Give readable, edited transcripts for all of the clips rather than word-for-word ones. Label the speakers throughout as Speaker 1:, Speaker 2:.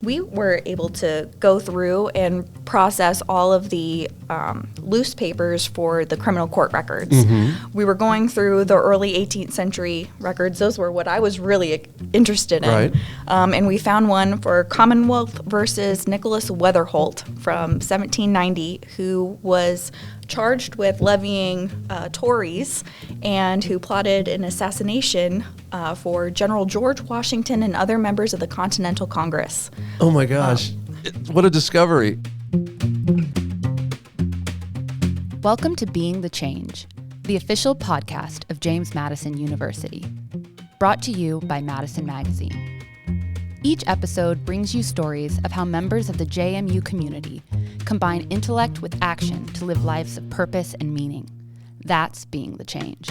Speaker 1: we were able to go through and process all of the loose papers for the criminal court records. We were going through the early 18th century records. Those were what I was really interested in.
Speaker 2: Right.
Speaker 1: And we found one for Commonwealth versus Nicholas Weatherholt from 1790, who was charged with levying Tories and who plotted an assassination for General George Washington and other members of the Continental Congress.
Speaker 2: Oh my gosh, what a discovery.
Speaker 3: Welcome to Being the Change, the official podcast of James Madison University, brought to you by Madison Magazine. Each episode brings you stories of how members of the JMU community combine intellect with action to live lives of purpose and meaning. That's being the change.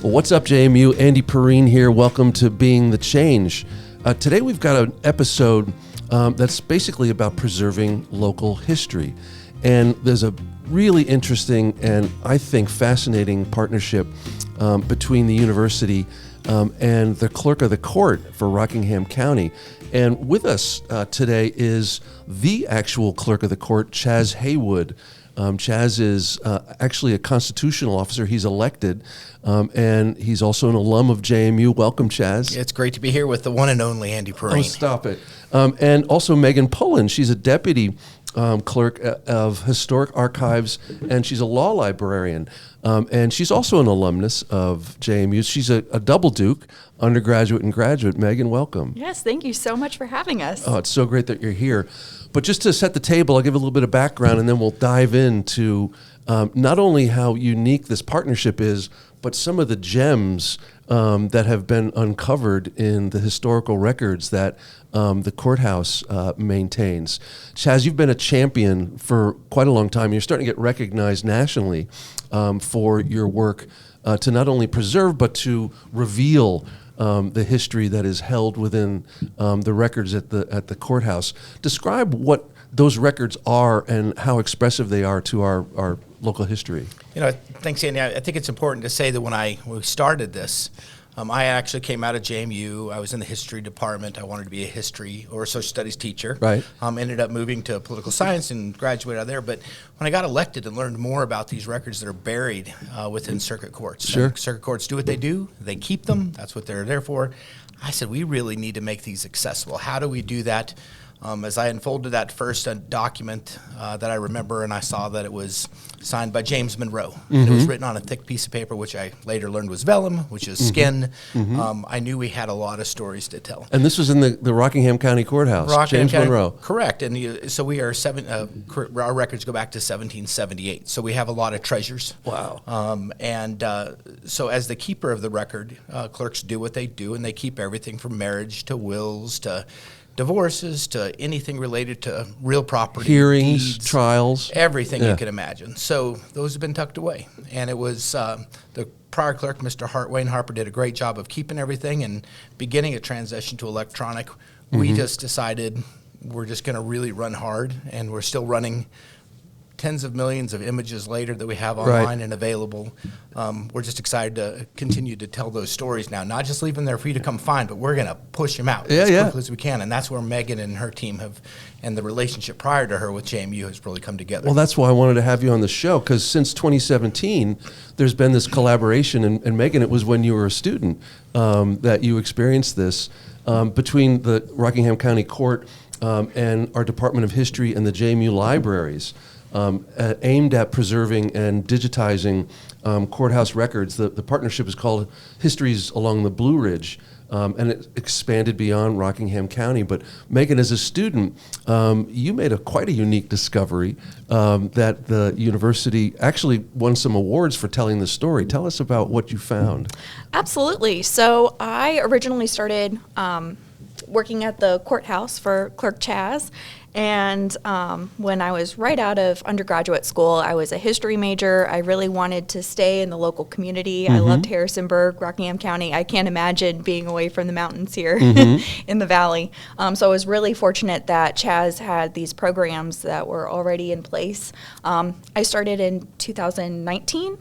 Speaker 2: What's up, JMU? Andy Perrine here. Welcome to Being the Change. Today we've got an episode that's basically about preserving local history. And there's a really interesting and I think fascinating partnership between the university and the clerk of the court for Rockingham County. And with us today is the actual clerk of the court, Chaz Haywood. Chaz is actually a constitutional officer. He's elected, and he's also an alum of JMU. Welcome, Chaz.
Speaker 4: It's great to be here with the one and only Andy Perrine.
Speaker 2: Oh, stop it. And also Megan Pullen. She's a deputy clerk of Historic Archives, and she's a law librarian. And she's also an alumnus of JMU. She's a double Duke, undergraduate and graduate. Megan, welcome.
Speaker 1: Yes, thank you so much for having us.
Speaker 2: Oh, it's so great that you're here. But just to set the table, I'll give a little bit of background, and then we'll dive into not only how unique this partnership is, but some of the gems that have been uncovered in the historical records that the courthouse maintains. Chaz, you've been a champion for quite a long time. You're starting to get recognized nationally for your work to not only preserve, but to reveal the history that is held within the records at the courthouse. Describe what those records are and how expressive they are to our local history.
Speaker 4: You know, thanks, Andy. I think it's important to say that when we started this, I actually came out of JMU. I was in the history department. I wanted to be a history or a social studies teacher.
Speaker 2: Right.
Speaker 4: Ended up moving to political science and graduated out of there. But when I got elected and learned more about these records that are buried within circuit courts.
Speaker 2: Sure.
Speaker 4: Circuit courts do what they do. They keep them. That's what they're there for. I said, we really need to make these accessible. How do we do that? As I unfolded that first document that I remember, and I saw that it was signed by James Monroe. And it was written on a thick piece of paper, which I later learned was vellum, which is skin. I knew we had a lot of stories to tell.
Speaker 2: And this was in the Rockingham County Courthouse, James Monroe.
Speaker 4: Correct. And so we are our records go back to 1778. So we have a lot of treasures.
Speaker 2: Wow.
Speaker 4: So as the keeper of the record, clerks do what they do, and they keep everything from marriage to wills to divorces to anything related to real property,
Speaker 2: hearings,
Speaker 4: deeds,
Speaker 2: trials,
Speaker 4: everything you can imagine. So those have been tucked away, and it was the prior clerk, Mr. Wayne Harper, did a great job of keeping everything and beginning a transition to electronic. We just decided we're just going to really run hard, and we're still running tens of millions of images later that we have online and available. We're just excited to continue to tell those stories now, not just leave them there for you to come find, but we're going to push them out as quickly as we can. And that's where Megan and her team have, and the relationship prior to her with JMU has really come together.
Speaker 2: Well, that's why I wanted to have you on the show, because since 2017, there's been this collaboration. And Megan, it was when you were a student that you experienced this between the Rockingham County Court and our Department of History and the JMU libraries. Aimed at preserving and digitizing courthouse records. The partnership is called Histories Along the Blue Ridge, and it expanded beyond Rockingham County. But Megan, as a student, you made quite a unique discovery that the university actually won some awards for telling the story. Tell us about what you found.
Speaker 1: Absolutely. So I originally started working at the courthouse for Clerk Chaz. And when I was right out of undergraduate school, I was a history major. I really wanted to stay in the local community. I loved Harrisonburg, Rockingham County. I can't imagine being away from the mountains here in the valley. So I was really fortunate that Chaz had these programs that were already in place. I started in 2019,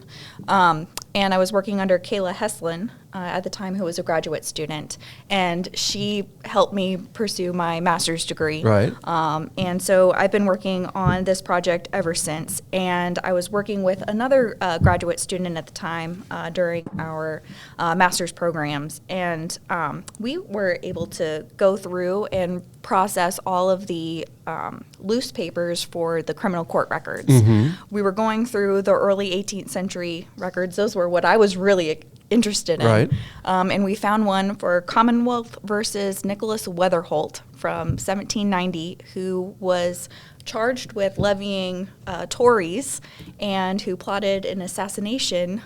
Speaker 1: and I was working under Kayla Heslin at the time, who was a graduate student, and she helped me pursue my master's degree.
Speaker 2: Right.
Speaker 1: And so I've been working on this project ever since, and I was working with another graduate student at the time during our master's programs, and we were able to go through and process all of the loose papers for the criminal court records. We were going through the early 18th century records. Those were what I was really interested in.
Speaker 2: Right.
Speaker 1: And we found one for Commonwealth versus Nicholas Weatherholt from 1790, who was charged with levying Tories and who plotted an assassination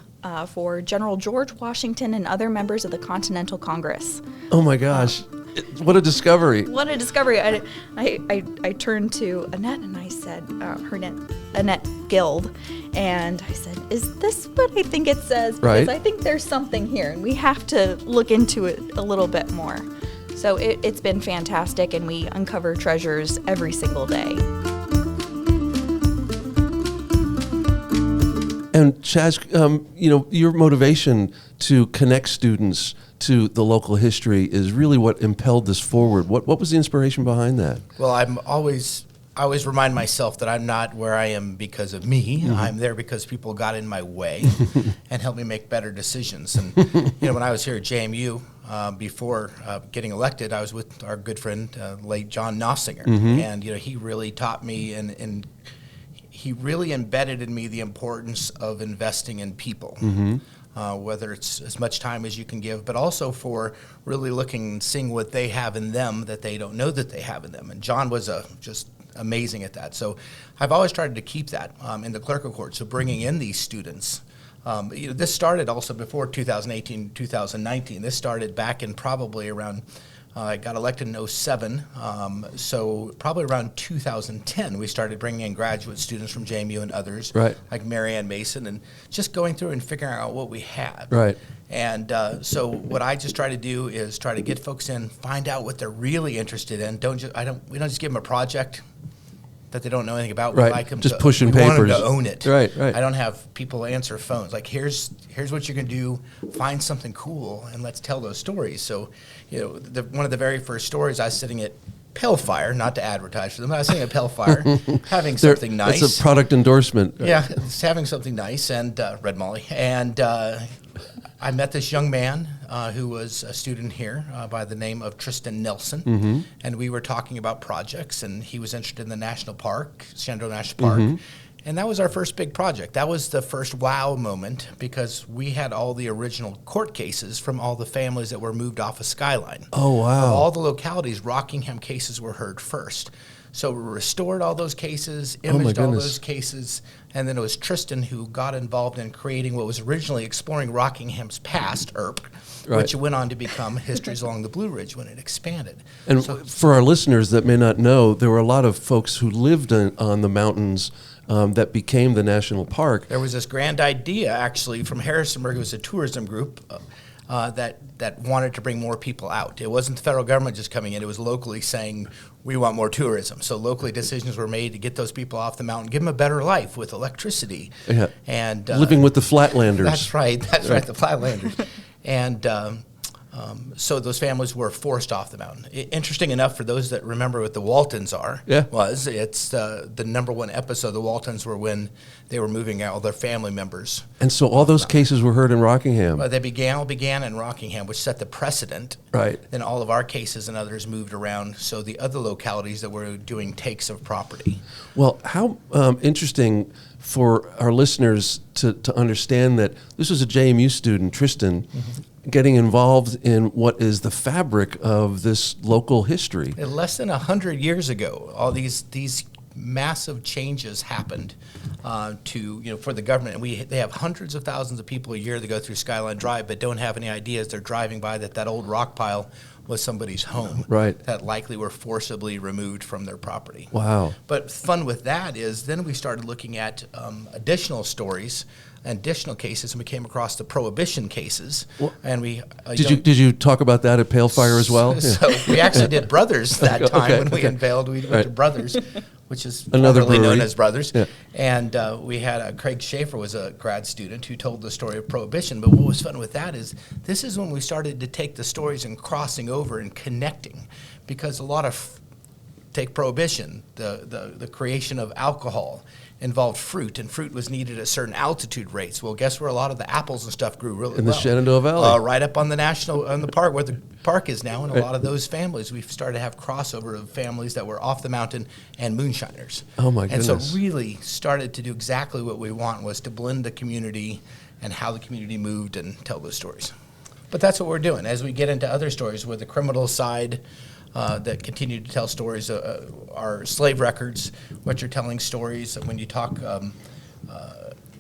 Speaker 1: for General George Washington and other members of the Continental Congress.
Speaker 2: Oh my gosh. What a discovery.
Speaker 1: What a discovery. I turned to Annette and I said, her name, Annette Guild, and I said, is this what I think it says? Because
Speaker 2: Right.
Speaker 1: I think there's something here, and we have to look into it a little bit more. So it's been fantastic, and we uncover treasures every single day.
Speaker 2: And Chaz, your motivation to connect students to the local history is really what impelled this forward. What was the inspiration behind that?
Speaker 4: Well, I always remind myself that I'm not where I am because of me. I'm there because people got in my way and helped me make better decisions. And when I was here at JMU before getting elected, I was with our good friend, late John Nossinger, and he really taught me and he really embedded in me the importance of investing in people. Whether it's as much time as you can give, but also for really looking and seeing what they have in them that they don't know that they have in them. And John was just amazing at that. So I've always tried to keep that in the clerk of court. So bringing in these students, this started also before 2018, 2019. This started back in probably around, I got elected in 07, so probably around 2010, we started bringing in graduate students from JMU and others,
Speaker 2: Right.
Speaker 4: like Marianne Mason, and just going through and figuring out what we had.
Speaker 2: Right.
Speaker 4: And so what I just try to do is try to get folks in, find out what they're really interested in. We don't just give them a project that they don't know anything about. We
Speaker 2: Right.
Speaker 4: like them
Speaker 2: Just
Speaker 4: to,
Speaker 2: pushing
Speaker 4: we want them
Speaker 2: papers.
Speaker 4: to own it.
Speaker 2: Right.
Speaker 4: I don't have people answer phones. Like, here's what you can do. Find something cool, and let's tell those stories. So, one of the very first stories, I was sitting at Pale Fire, not to advertise for them, but I was sitting at Pale Fire, having something nice.
Speaker 2: That's a product endorsement.
Speaker 4: Yeah, it's having something nice, and Red Molly. And I met this young man who was a student here by the name of Tristan Nelson, and we were talking about projects, and he was interested in the national park, Shenandoah National Park, and that was our first big project. That was the first wow moment because we had all the original court cases from all the families that were moved off of Skyline.
Speaker 2: Oh, wow.
Speaker 4: Of all the localities, Rockingham cases were heard first. So we restored all those cases, imaged all
Speaker 2: goodness.
Speaker 4: those cases, and then it was Tristan who got involved in creating what was originally Exploring Rockingham's Past, ERP,
Speaker 2: Right.
Speaker 4: which went on to become Histories Along the Blue Ridge when it expanded.
Speaker 2: And
Speaker 4: So-
Speaker 2: for our listeners that may not know, there were a lot of folks who lived on the mountains that became the national park.
Speaker 4: There was this grand idea, actually, from Harrisonburg. It was a tourism group that wanted to bring more people out. It wasn't the federal government just coming in. It was locally saying, we want more tourism. So locally decisions were made to get those people off the mountain, give them a better life with electricity.
Speaker 2: Yeah.
Speaker 4: And
Speaker 2: Living with the Flatlanders.
Speaker 4: That's right, the Flatlanders. And so those families were forced off the mountain. Interesting enough, for those that remember what the Waltons are,
Speaker 2: Yeah.
Speaker 4: it's the number one episode of the Waltons were when they were moving out all their family members.
Speaker 2: And so all those cases were heard in Rockingham.
Speaker 4: They began in Rockingham, which set the precedent.
Speaker 2: Right.
Speaker 4: Then all of our cases and others moved around, so the other localities that were doing takes of property.
Speaker 2: Well, how interesting for our listeners to understand that this was a JMU student, Tristan, getting involved in what is the fabric of this local history.
Speaker 4: And less than 100 years ago, all these massive changes happened for the government. And they have hundreds of thousands of people a year that go through Skyline Drive but don't have any ideas. They're driving by that old rock pile was somebody's home.
Speaker 2: Right.
Speaker 4: That likely were forcibly removed from their property.
Speaker 2: Wow.
Speaker 4: But fun with that is then we started looking at additional stories, additional cases, and we came across the prohibition cases.
Speaker 2: Well,
Speaker 4: and we
Speaker 2: did you talk about that at Pale Fire as well?
Speaker 4: So we actually did Brothers that time when we
Speaker 2: okay.
Speaker 4: unveiled. We went to Brothers, which is
Speaker 2: Another
Speaker 4: formerly known
Speaker 2: brewery.
Speaker 4: as Brothers.
Speaker 2: Yeah.
Speaker 4: And we had Craig Schaefer was a grad student who told the story of Prohibition. But what was fun with that is this is when we started to take the stories and crossing over and connecting, because a lot of take Prohibition, the creation of alcohol involved fruit, and fruit was needed at certain altitude rates. Well, guess where a lot of the apples and stuff grew really
Speaker 2: In the
Speaker 4: well?
Speaker 2: Shenandoah Valley.
Speaker 4: Right up on the park where the park is now, and a lot of those families, we've started to have crossover of families that were off the mountain and moonshiners.
Speaker 2: Oh, my
Speaker 4: And
Speaker 2: goodness.
Speaker 4: so really started to do exactly what we want, was to blend the community and how the community moved and tell those stories. But that's what we're doing. As we get into other stories with the criminal side, that continue to tell stories, our slave records, which are telling stories. When you talk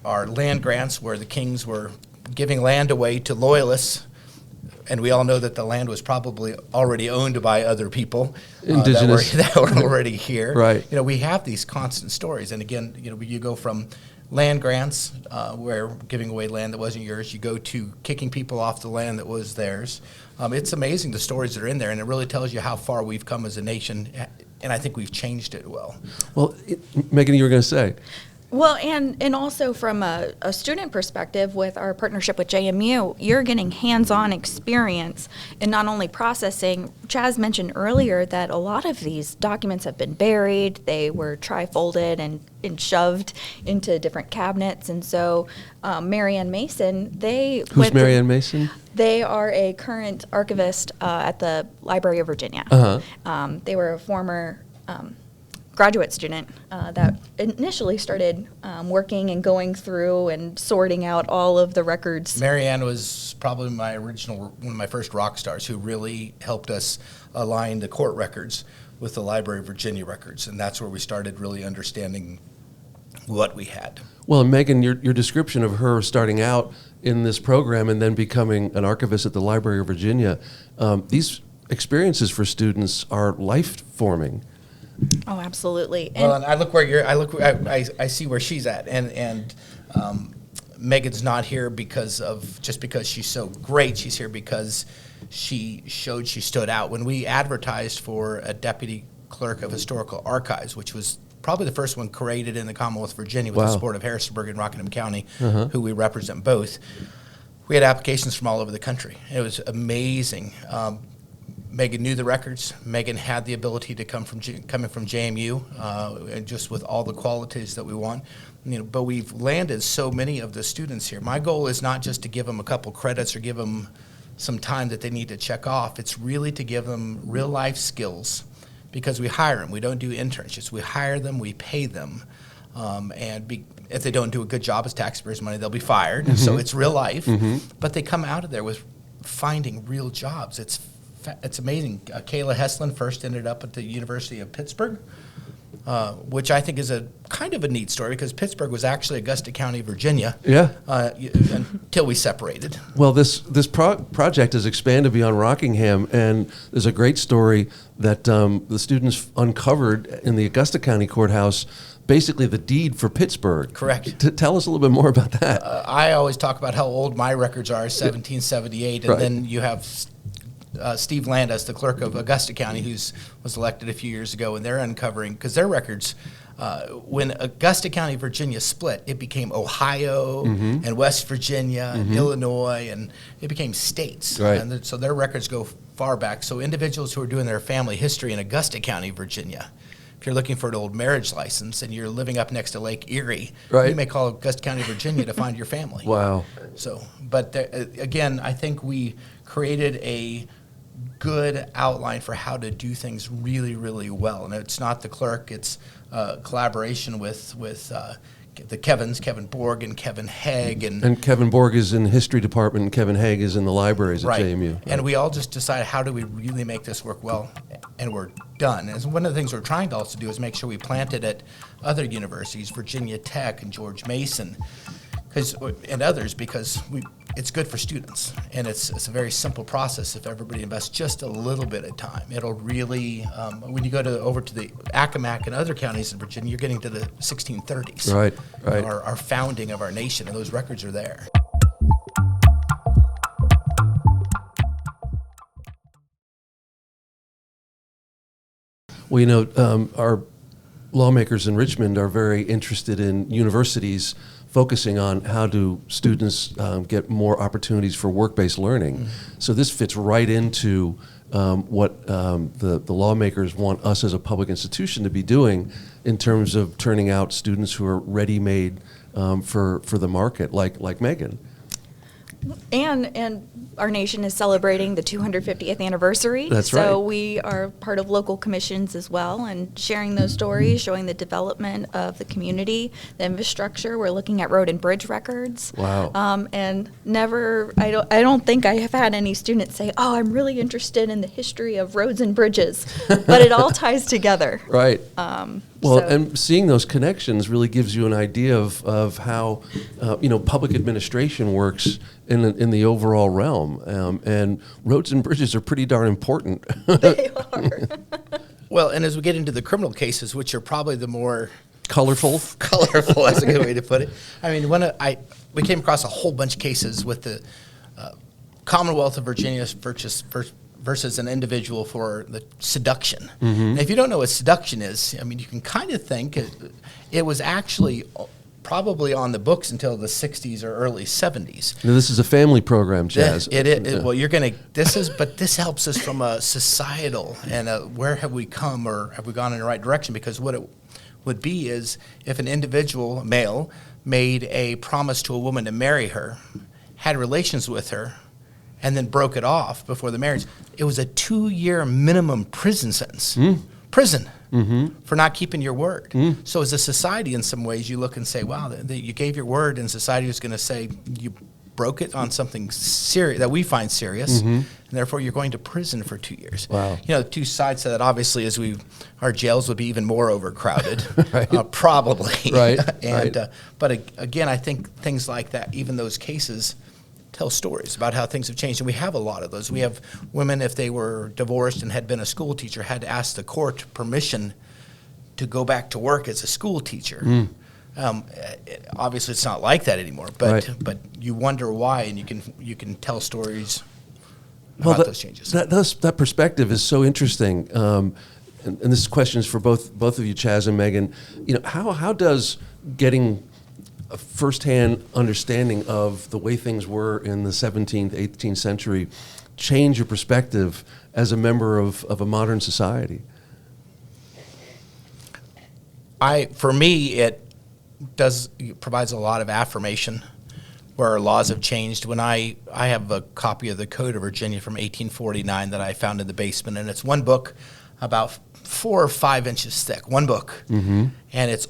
Speaker 4: our land grants, where the kings were giving land away to loyalists, and we all know that the land was probably already owned by other people
Speaker 2: Indigenous.
Speaker 4: that were already here.
Speaker 2: Right.
Speaker 4: We have these constant stories, and again, you go from land grants, where giving away land that wasn't yours, you go to kicking people off the land that was theirs. It's amazing the stories that are in there, and it really tells you how far we've come as a nation, and I think we've changed it well.
Speaker 2: Well, Megan, you were going to say.
Speaker 1: Well, and also from a student perspective, with our partnership with JMU, you're getting hands-on experience in not only processing. Chaz mentioned earlier that a lot of these documents have been buried. They were tri-folded and shoved into different cabinets. And so Marianne Mason,
Speaker 2: Who's Marianne Mason?
Speaker 1: They are a current archivist at the Library of Virginia.
Speaker 2: Uh-huh.
Speaker 1: They were a former graduate student that initially started working and going through and sorting out all of the records.
Speaker 4: Marianne was probably one of my first rock stars, who really helped us align the court records with the Library of Virginia records, and that's where we started really understanding what we had.
Speaker 2: Well, and Megan, your description of her starting out in this program and then becoming an archivist at the Library of Virginia, these experiences for students are life-forming.
Speaker 1: Oh, absolutely.
Speaker 4: Well, and I look where I see where she's at, and Megan's not here because she's so great. She's here because she showed she stood out. When we advertised for a deputy clerk of historical archives, which was probably the first one created in the Commonwealth of Virginia with the support of Harrisonburg and Rockingham County, who we represent both, we had applications from all over the country. It was amazing. Megan knew the records. Megan had the ability to coming from JMU, and just with all the qualities that we want. But we've landed so many of the students here. My goal is not just to give them a couple credits or give them some time that they need to check off. It's really to give them real life skills, because we hire them. We don't do internships. We hire them. We pay them, if they don't do a good job as taxpayers' money, they'll be fired. Mm-hmm. So it's real life. Mm-hmm. But they come out of there with finding real jobs. It's amazing. Kayla Heslin first ended up at the University of Pittsburgh, which I think is a kind of a neat story, because Pittsburgh was actually Augusta County, Virginia.
Speaker 2: Yeah.
Speaker 4: Until we separated.
Speaker 2: Well, this project has expanded beyond Rockingham, and there's a great story that the students uncovered in the Augusta County Courthouse, basically the deed for Pittsburgh.
Speaker 4: Correct.
Speaker 2: Tell us a little bit more about that.
Speaker 4: I always talk about how old my records are, 1778, and
Speaker 2: Right.
Speaker 4: then you have Steve Landis, the clerk of Augusta County, was elected a few years ago, and they're uncovering, because their records, when Augusta County, Virginia split, it became Ohio and West Virginia and Illinois, and it became states.
Speaker 2: Right.
Speaker 4: And so their records go far back. So individuals who are doing their family history in Augusta County, Virginia, if you're looking for an old marriage license and you're living up next to Lake Erie,
Speaker 2: Right.
Speaker 4: you may call Augusta County, Virginia to find your family.
Speaker 2: Wow.
Speaker 4: So, but again, I think we created a good outline for how to do things really, really well. And it's not the clerk, it's collaboration with the Kevin Borg and Kevin Haig.
Speaker 2: And Kevin Borg is in the history department, and Kevin Haig is in the libraries at JMU. Right.
Speaker 4: And we all just decided, how do we really make this work well? And we're done. And one of the things we're trying to also do is make sure we plant it at other universities, Virginia Tech and George Mason, and others, because it's good for students, and it's a very simple process. If everybody invests just a little bit of time, it'll really. When you go over to the Accomack and other counties in Virginia, you're getting to the 1630s.
Speaker 2: Right.
Speaker 4: Our founding of our nation, and those records are there.
Speaker 2: Well, our lawmakers in Richmond are very interested in universities focusing on how do students get more opportunities for work-based learning. Mm-hmm. So this fits right into what the lawmakers want us as a public institution to be doing in terms of turning out students who are ready-made for the market, like Megan.
Speaker 1: And our nation is celebrating the 250th anniversary.
Speaker 2: That's right.
Speaker 1: So we are part of local commissions as well, and sharing those stories, showing the development of the community, the infrastructure. We're looking at road and bridge records.
Speaker 2: Wow.
Speaker 1: And I don't think I have had any students say, "Oh, I'm really interested in the history of roads and bridges," but it all ties together.
Speaker 2: Right. And seeing those connections really gives you an idea of how public administration works in the overall realm. And roads and bridges are pretty darn important.
Speaker 1: They are.
Speaker 4: Well, and as we get into the criminal cases, which are probably the more
Speaker 2: colorful,
Speaker 4: that's a good way to put it. I mean, we came across a whole bunch of cases with the Commonwealth of Virginia versus an individual for the seduction. Mm-hmm. And if you don't know what seduction is, I mean, you can kind of think it was actually probably on the books until the 60s or early 70s.
Speaker 2: Now, this is a family program, Chaz.
Speaker 4: It is. Yeah. Well, but this helps us from a societal and where have we come, or have we gone in the right direction? Because what it would be is if an individual, a male, made a promise to a woman to marry her, had relations with her, and then broke it off before the marriage, it was a 2-year minimum prison sentence. Prison. Mm-hmm. For not keeping your word. So as a society, in some ways, you look and say, wow, you gave your word, and society is going to say you broke it on something serious that we find serious, and therefore you're going to prison for 2 years.
Speaker 2: Wow.
Speaker 4: The two sides to that, obviously, is our jails would be even more overcrowded,
Speaker 2: right.
Speaker 4: Probably.
Speaker 2: Right.
Speaker 4: But again, I think things like that, even those cases, tell stories about how things have changed. And we have a lot of those. We have women, if they were divorced and had been a school teacher, had to ask the court permission to go back to work as a school teacher. Obviously, it's not like that anymore, but you wonder why, and you can tell stories about those changes.
Speaker 2: That perspective is so interesting. And this question is for both of you, Chaz and Megan. How does getting a firsthand understanding of the way things were in the 17th, 18th century change your perspective as a member of a modern society?
Speaker 4: For me, it provides a lot of affirmation where our laws have changed. When I have a copy of the Code of Virginia from 1849 that I found in the basement, and it's one book about 4 or 5 inches thick, one book, and it's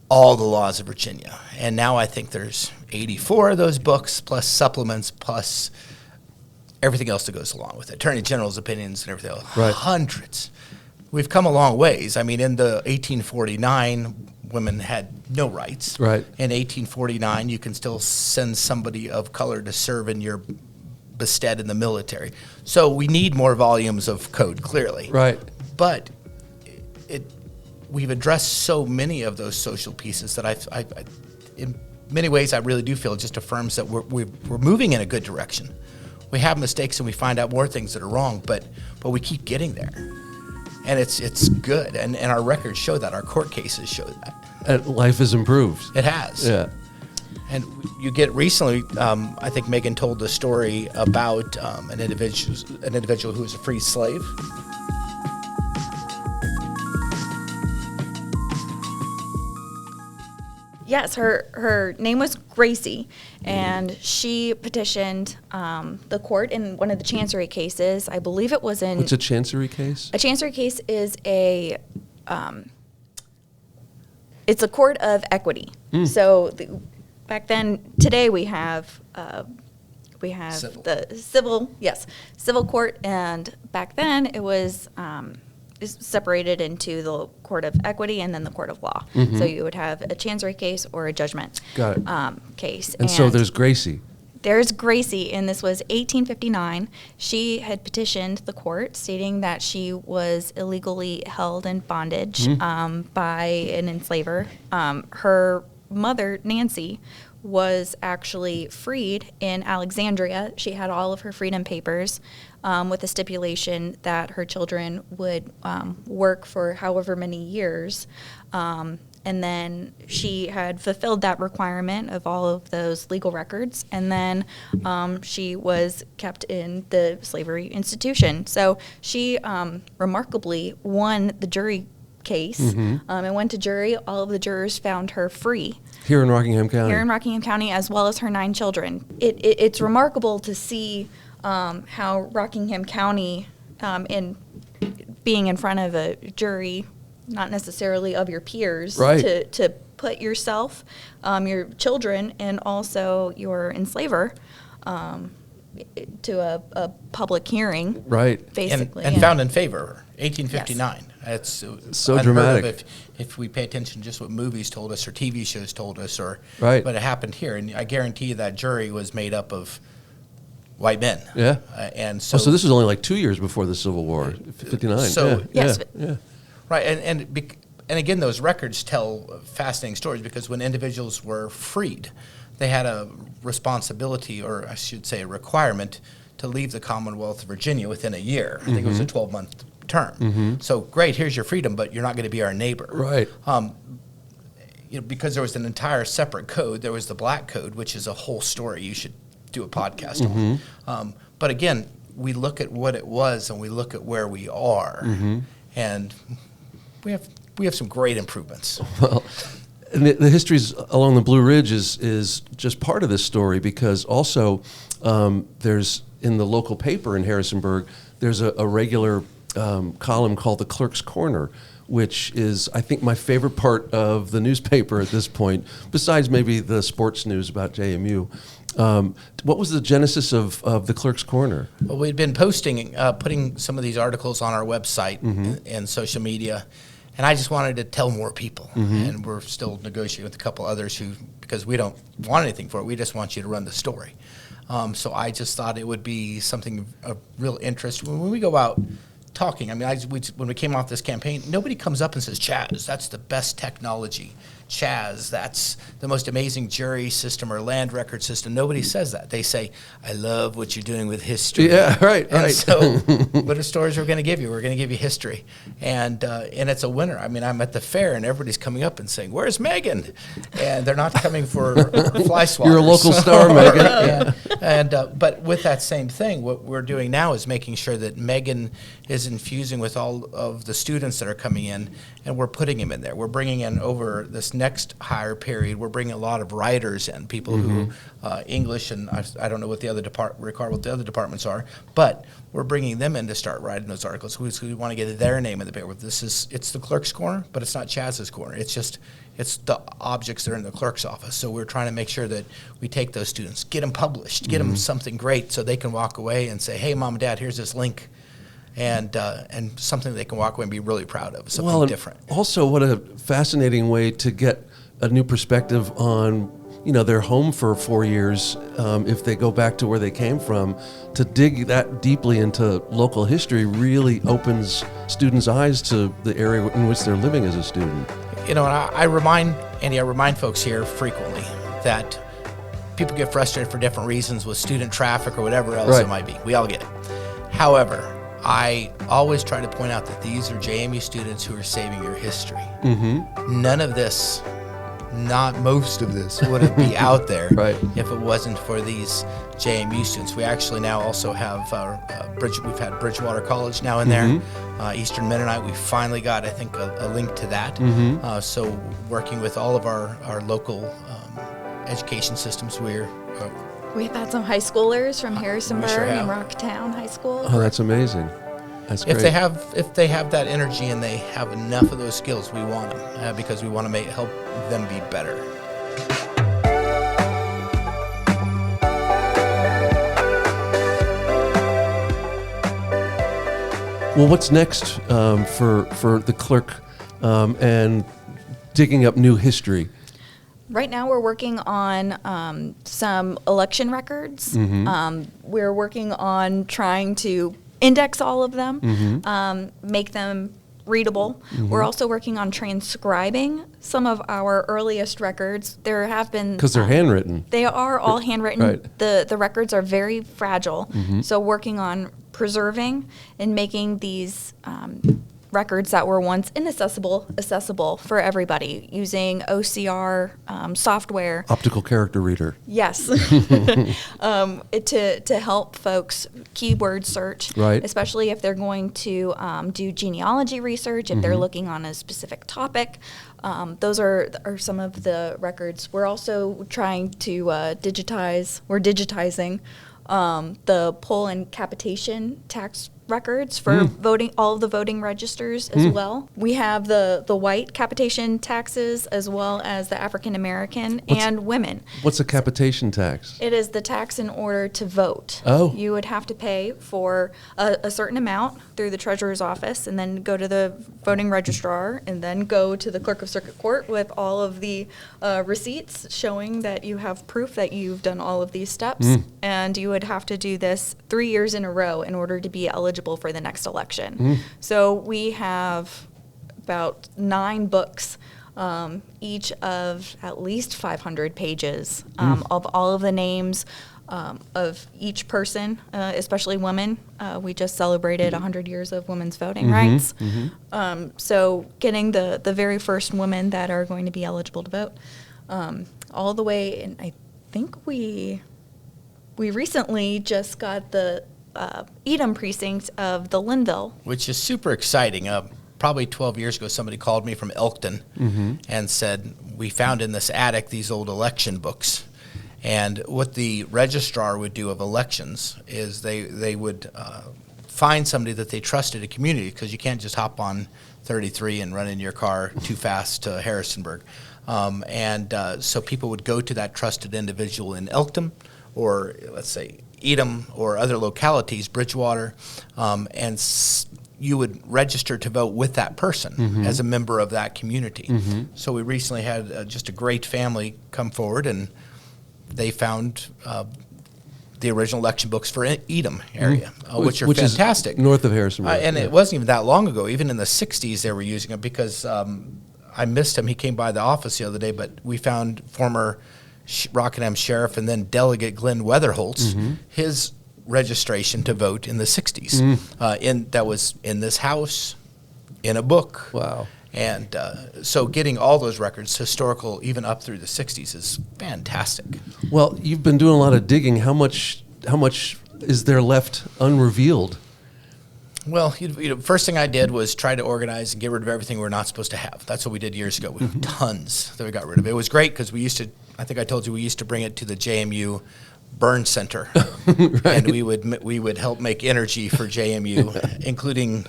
Speaker 4: all the laws of Virginia. And now I think there's 84 of those books, plus supplements, plus everything else that goes along with it. Attorney General's opinions and everything else.
Speaker 2: Right.
Speaker 4: Hundreds. We've come a long ways. I mean, in the 1849, women had no rights.
Speaker 2: Right.
Speaker 4: In 1849, you can still send somebody of color to serve in your bestead in the military. So we need more volumes of code, clearly.
Speaker 2: Right.
Speaker 4: But we've addressed so many of those social pieces that I in many ways, I really do feel it just affirms that we're moving in a good direction. We have mistakes and we find out more things that are wrong, but we keep getting there, and it's good. And our records show that. Our court cases show that.
Speaker 2: And life has improved.
Speaker 4: It has.
Speaker 2: Yeah.
Speaker 4: And you get recently, I think Megan told the story about an individual who was a free slave.
Speaker 1: Yes, her name was Gracie, and she petitioned the court in one of the chancery cases. I believe it was in...
Speaker 2: What's a chancery case?
Speaker 1: A chancery case is it's a court of equity. So back then, today we have
Speaker 4: Civil.
Speaker 1: the civil court, and back then it was is separated into the court of equity and then the court of law. So you would have a chancery case or a judgment
Speaker 2: Got it.
Speaker 1: case.
Speaker 2: And so there's Gracie.
Speaker 1: there's Gracie, and this was 1859. She had petitioned the court stating that she was illegally held in bondage by an enslaver. Her mother, Nancy, was actually freed in Alexandria. She had all of her freedom papers with a stipulation that her children would work for however many years. And then she had fulfilled that requirement of all of those legal records, and then she was kept in the slavery institution. So she remarkably won the jury case and went to jury. All of the jurors found her free.
Speaker 2: Here in Rockingham County.
Speaker 1: Here in Rockingham County, as well as her 9 children. It's remarkable to see how Rockingham County, in being in front of a jury, not necessarily of your peers,
Speaker 2: right,
Speaker 1: to put yourself, your children, and also your enslaver to a public hearing.
Speaker 2: Right.
Speaker 1: Basically.
Speaker 4: And found in favor, 1859. Yes. It's
Speaker 2: so dramatic.
Speaker 4: If we pay attention to just what movies told us or TV shows told us,
Speaker 2: right,
Speaker 4: but it happened here. And I guarantee you that jury was made up of white men.
Speaker 2: Yeah.
Speaker 4: And so,
Speaker 2: so this was only like 2 years before the Civil War, 59.
Speaker 4: So,
Speaker 1: yes.
Speaker 2: Yeah.
Speaker 4: Right, and again, those records tell fascinating stories because when individuals were freed, they had a responsibility, or I should say a requirement, to leave the Commonwealth of Virginia within a year. I think it was a 12-month term. So great, here's your freedom, but you're not going to be our neighbor.
Speaker 2: Right.
Speaker 4: Because there was an entire separate code. There was the Black Code, which is a whole story. You should do a podcast on. But again, we look at what it was and we look at where we are, and we have some great improvements.
Speaker 2: Well, and the histories along the Blue Ridge is just part of this story, because also there's, in the local paper in Harrisonburg, there's a regular column called the Clerk's Corner, which is, I think, my favorite part of the newspaper at this point, besides maybe the sports news about JMU. What was the genesis of the Clerk's Corner?
Speaker 4: Well, we'd been putting some of these articles on our website and social media, and I just wanted to tell more people. And we're still negotiating with a couple others because we don't want anything for it, we just want you to run the story. So I just thought it would be something of real interest. When we go out talking, I mean, when we came off this campaign, nobody comes up and says, Chaz, that's the best technology. Chaz, that's the most amazing jury system or land record system. Nobody says that. They say, I love what you're doing with history.
Speaker 2: Yeah, right.
Speaker 4: And so what are stories we're going to give you? We're going to give you history. And it's a winner. I mean, I'm at the fair, and everybody's coming up and saying, where's Megan? And they're not coming for fly swatters.
Speaker 2: You're a local star, Megan.
Speaker 4: But with that same thing, what we're doing now is making sure that Megan is infusing with all of the students that are coming in, and we're putting them in there. We're bringing in, over this next hire period, we're bringing a lot of writers in, people who English, and I don't know what the other departments are, but we're bringing them in to start writing those articles. We want to get their name in the paper. It's the Clerk's Corner, but it's not Chaz's Corner. It's the objects that are in the clerk's office. So we're trying to make sure that we take those students, get them published, get them something great, so they can walk away and say, hey, Mom and Dad, here's this link. And something they can walk away and be really proud of, something different.
Speaker 2: Also, what a fascinating way to get a new perspective on, their home for 4 years, if they go back to where they came from. To dig that deeply into local history really opens students' eyes to the area in which they're living as a student.
Speaker 4: And I remind folks here frequently that people get frustrated for different reasons with student traffic or whatever else it might be. We all get it. However, I always try to point out that these are JMU students who are saving your history. None of this, not most of this, would be out there if it wasn't for these JMU students. We actually now also have we've had Bridgewater College now in there, Eastern Mennonite. We finally got, I think, a link to that. So working with all of our local education systems,
Speaker 1: We've had some high schoolers from Harrisonburg and Rocktown High School.
Speaker 2: Oh, that's amazing. That's great.
Speaker 4: If they have that energy and they have enough of those skills, we want them because we want to help them be better.
Speaker 2: Well, what's next for the clerk and digging up new history?
Speaker 1: Right now, we're working on some election records. We're working on trying to index all of them, make them readable. We're also working on transcribing some of our earliest records. There have been...
Speaker 2: Because they're handwritten.
Speaker 1: They are all handwritten.
Speaker 2: Right.
Speaker 1: The records are very fragile. So working on preserving and making these records that were once inaccessible accessible for everybody using OCR software.
Speaker 2: Optical character reader.
Speaker 1: Yes. To help folks keyword search,
Speaker 2: Right.
Speaker 1: especially if they're going to do genealogy research, if they're looking on a specific topic. Those are some of the records. We're also trying to digitizing the poll and capitation tax records for voting, all of the voting registers as well. We have the white capitation taxes as well as the African American and women.
Speaker 2: What's a capitation tax?
Speaker 1: It is the tax in order to vote.
Speaker 2: Oh.
Speaker 1: You would have to pay for a certain amount through the treasurer's office and then go to the voting registrar and then go to the clerk of circuit court with all of the receipts showing that you have proof that you've done all of these steps. And you would have to do this 3 years in a row in order to be eligible for the next election. So we have about 9 books, each of at least 500 pages of all of the names of each person, especially women. We just celebrated 100 years of women's voting rights. So getting the very first women that are going to be eligible to vote all the way, and I think we recently just got the E10 precinct of the Linville.
Speaker 4: Which is super exciting. Probably 12 years ago, somebody called me from Elkton and said, we found in this attic these old election books. And what the registrar would do of elections is they would find somebody that they trusted, a community, because you can't just hop on 33 and run in your car too fast to Harrisonburg. So people would go to that trusted individual in Elkton, or let's say Edom or other localities, Bridgewater, and you would register to vote with that person as a member of that community. So we recently had just a great family come forward, and they found the original election books for Edom area, which are fantastic.
Speaker 2: Is north of Harrisonburg.
Speaker 4: And it wasn't even that long ago. Even in the 60s, they were using it because I missed him. He came by the office the other day, but we found former Rockingham sheriff and then Delegate Glenn Weatherholtz, his registration to vote in the 60s. That was in this house, in a book.
Speaker 2: Wow.
Speaker 4: And so getting all those records, historical, even up through the 60s, is fantastic.
Speaker 2: Well, you've been doing a lot of digging. How much is there left unrevealed?
Speaker 4: Well, first thing I did was try to organize and get rid of everything we're not supposed to have. That's what we did years ago. We have tons that we got rid of. It was great because we used to, I think I told you, we used to bring it to the JMU burn center. Right. And we would help make energy for JMU, including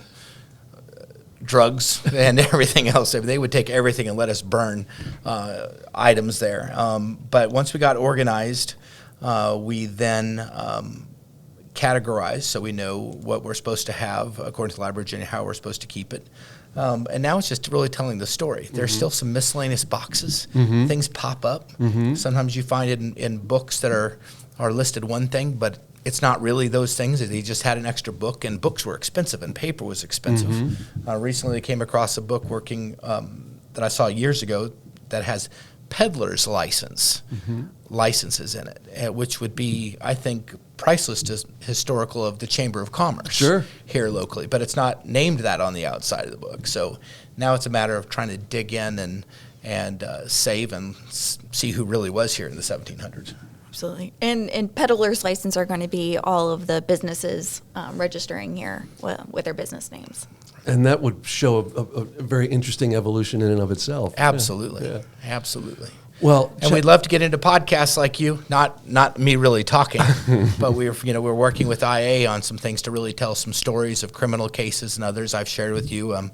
Speaker 4: drugs and everything else. They would take everything and let us burn items there. But once we got organized, we then categorized so we know what we're supposed to have according to the Library of Virginia, how we're supposed to keep it. And now it's just really telling the story. There's still some miscellaneous boxes. Things pop up. Sometimes you find it in books that are listed one thing, but it's not really those things. They just had an extra book, and books were expensive, and paper was expensive. Recently, I came across a book working that I saw years ago that has peddler's licenses in it, which would be, I think, priceless to historical of the Chamber of Commerce here locally. But it's not named that on the outside of the book. So now it's a matter of trying to dig in and save and see who really was here in the 1700s.
Speaker 1: Absolutely. And peddler's license are going to be all of the businesses registering here with their business names.
Speaker 2: And that would show a very interesting evolution in and of itself.
Speaker 4: Absolutely.
Speaker 2: Yeah.
Speaker 4: Absolutely.
Speaker 2: Well,
Speaker 4: and we'd love to get into podcasts like you, not me really talking, but we're working with IA on some things to really tell some stories of criminal cases and others. I've shared with you,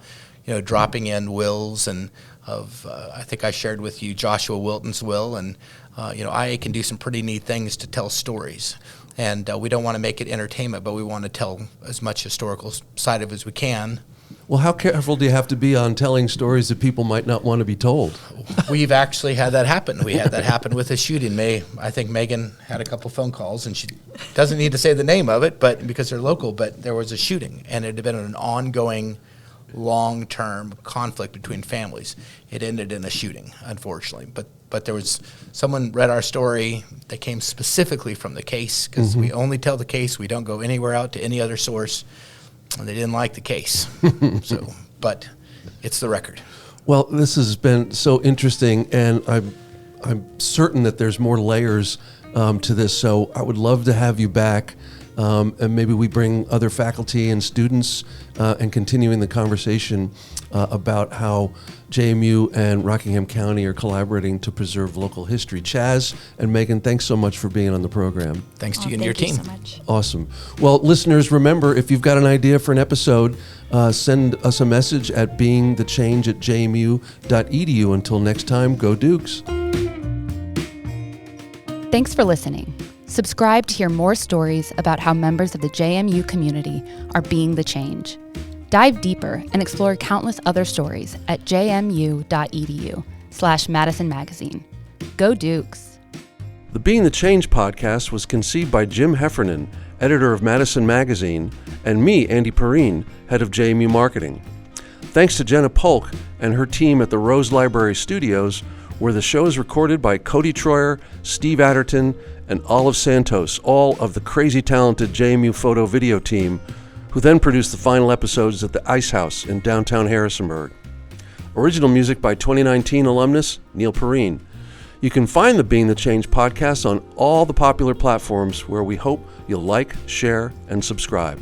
Speaker 4: dropping in wills and I think I shared with you Joshua Wilton's will, and IA can do some pretty neat things to tell stories. And we don't want to make it entertainment, but we want to tell as much historical side of it as we can
Speaker 2: Well, how careful do you have to be on telling stories that people might not want to be told?
Speaker 4: We've actually had that happen. We had that happen with a shooting. I think Megan had a couple phone calls, and she doesn't need to say the name of it, but because they're local. But there was a shooting, and it had been an ongoing, long-term conflict between families. It ended in a shooting, unfortunately. But there was someone read our story that came specifically from the case, because we only tell the case. We don't go anywhere out to any other source. And they didn't like the case. But it's the record.
Speaker 2: Well, this has been so interesting, and I'm certain that there's more layers to this. So I would love to have you back, and maybe we bring other faculty and students and continuing the conversation about how JMU and Rockingham County are collaborating to preserve local history. Chaz and Megan, thanks so much for being on the program.
Speaker 4: Thanks to you and your team.
Speaker 1: Thank you so much.
Speaker 2: Awesome. Well, listeners, remember, if you've got an idea for an episode, send us a message at beingthechange@jmu.edu. Until next time, go Dukes.
Speaker 3: Thanks for listening. Subscribe to hear more stories about how members of the JMU community are being the change. Dive deeper and explore countless other stories at jmu.edu/Madison Magazine. Go Dukes!
Speaker 2: The Being the Change podcast was conceived by Jim Heffernan, editor of Madison Magazine, and me, Andy Perrine, head of JMU Marketing. Thanks to Jenna Polk and her team at the Rose Library Studios, where the show is recorded by Cody Troyer, Steve Adderton, and Olive Santos, all of the crazy talented JMU photo video team, who then produced the final episodes at the Ice House in downtown Harrisonburg. Original music by 2019 alumnus Neil Perrine. You can find the Being the Change podcast on all the popular platforms, where we hope you'll like, share, and subscribe.